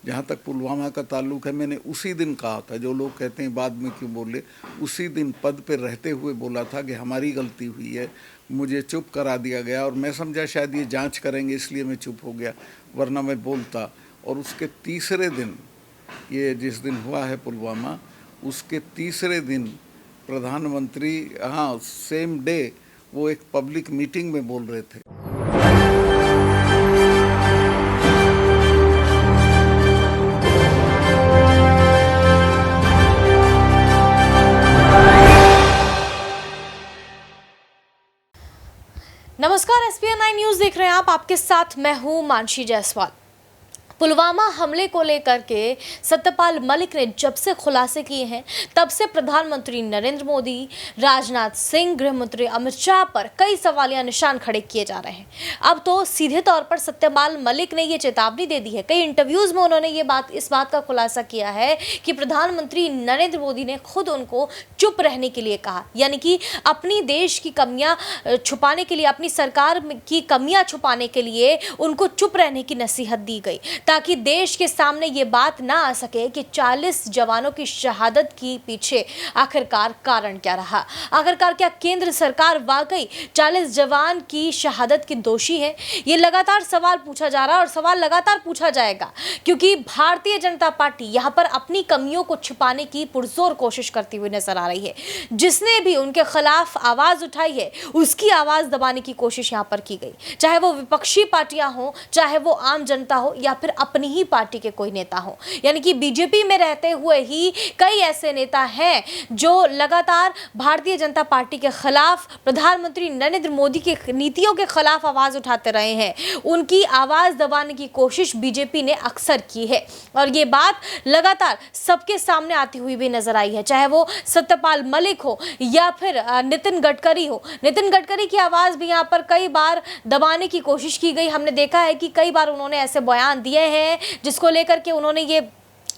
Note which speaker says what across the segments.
Speaker 1: जहाँ तक पुलवामा का ताल्लुक है, मैंने उसी दिन कहा था, जो लोग कहते हैं बाद में क्यों बोले, उसी दिन पद पर रहते हुए बोला था कि हमारी गलती हुई है, मुझे चुप करा दिया गया और मैं समझा शायद ये जांच करेंगे इसलिए मैं चुप हो गया, वरना मैं बोलता। और उसके तीसरे दिन, ये जिस दिन हुआ है पुलवामा, उसके तीसरे दिन प्रधानमंत्री, हाँ सेम डे, वो एक पब्लिक मीटिंग में बोल रहे थे।
Speaker 2: नमस्कार, SPN9 न्यूज देख रहे हैं आप। आपके साथ मैं हूं मानसी जायसवाल। पुलवामा हमले को लेकर के सत्यपाल मलिक ने जब से खुलासे किए हैं, तब से प्रधानमंत्री नरेंद्र मोदी, राजनाथ सिंह, गृह मंत्री अमित शाह पर कई सवालिया निशान खड़े किए जा रहे हैं। अब तो सीधे तौर पर सत्यपाल मलिक ने ये चेतावनी दे दी है। कई इंटरव्यूज में उन्होंने इस बात का खुलासा किया है कि प्रधानमंत्री नरेंद्र मोदी ने खुद उनको चुप रहने के लिए कहा, यानी कि अपनी देश की कमियां छुपाने के लिए, अपनी सरकार की कमियां छुपाने के लिए उनको चुप रहने की नसीहत दी गई, ताकि देश के सामने ये बात ना आ सके कि 40 जवानों की शहादत के पीछे आखिरकार कारण क्या रहा। आखिरकार क्या केंद्र सरकार वाकई 40 जवान की शहादत की दोषी है? ये लगातार सवाल पूछा जा रहा है और सवाल लगातार पूछा जाएगा, क्योंकि भारतीय जनता पार्टी यहाँ पर अपनी कमियों को छिपाने की पुरजोर कोशिश करती हुई नजर आ रही है। जिसने भी उनके खिलाफ आवाज उठाई है, उसकी आवाज दबाने की कोशिश यहाँ पर की गई, चाहे वो विपक्षी पार्टियां हो, चाहे वो आम जनता हो, या फिर अपनी ही पार्टी के कोई नेता हो। यानी कि बीजेपी में रहते हुए ही कई ऐसे नेता हैं जो लगातार भारतीय जनता पार्टी के खिलाफ, प्रधानमंत्री नरेंद्र मोदी की नीतियों के खिलाफ आवाज उठाते रहे हैं। उनकी आवाज दबाने की कोशिश बीजेपी ने अक्सर की है और ये बात लगातार सबके सामने आती हुई भी नजर आई है, चाहे वो सत्यपाल मलिक हो या फिर नितिन गडकरी हो। नितिन गडकरी की आवाज भी यहाँ पर कई बार दबाने की कोशिश की गई। हमने देखा है कि कई बार उन्होंने ऐसे बयान दिए हैं जिसको लेकर के उन्होंने ये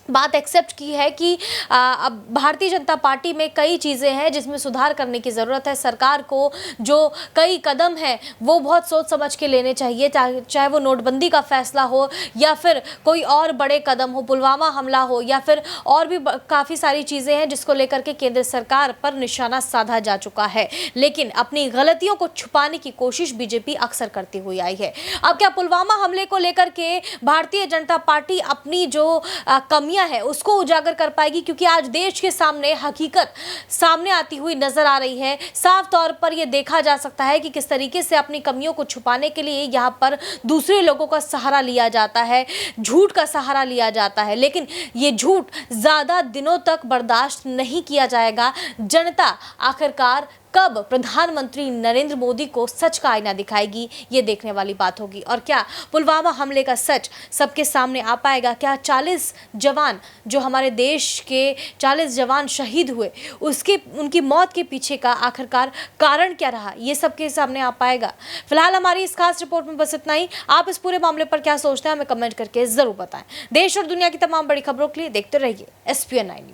Speaker 2: बात एक्सेप्ट की है कि अब भारतीय जनता पार्टी में कई चीज़ें हैं जिसमें सुधार करने की ज़रूरत है। सरकार को जो कई कदम हैं वो बहुत सोच समझ के लेने चाहिए, चाहे वो नोटबंदी का फैसला हो या फिर कोई और बड़े कदम हो, पुलवामा हमला हो या फिर और भी काफ़ी सारी चीज़ें हैं जिसको लेकर के केंद्र सरकार पर निशाना साधा जा चुका है। लेकिन अपनी गलतियों को छुपाने की कोशिश बीजेपी अक्सर करती हुई आई है। अब क्या पुलवामा हमले को लेकर के भारतीय जनता पार्टी अपनी जो कमियां है उसको उजागर कर पाएगी? क्योंकि आज देश के सामने हकीकत सामने आती हुई नजर आ रही है। साफ तौर पर यह देखा जा सकता है कि किस तरीके से अपनी कमियों को छुपाने के लिए यहां पर दूसरे लोगों का सहारा लिया जाता है, झूठ का सहारा लिया जाता है। लेकिन यह झूठ ज्यादा दिनों तक बर्दाश्त नहीं किया जाएगा। जनता आखिरकार कब प्रधानमंत्री नरेंद्र मोदी को सच का आईना दिखाएगी, ये देखने वाली बात होगी। और क्या पुलवामा हमले का सच सबके सामने आ पाएगा? क्या 40 जवान, जो हमारे देश के 40 जवान शहीद हुए, उनकी मौत के पीछे का आखिरकार कारण क्या रहा, ये सबके सामने आ पाएगा? फिलहाल हमारी इस खास रिपोर्ट में बस इतना ही। आप इस पूरे मामले पर क्या सोचते हैं, हमें कमेंट करके जरूर बताएं। देश और दुनिया की तमाम बड़ी खबरों के लिए देखते रहिए SPN9 न्यूज।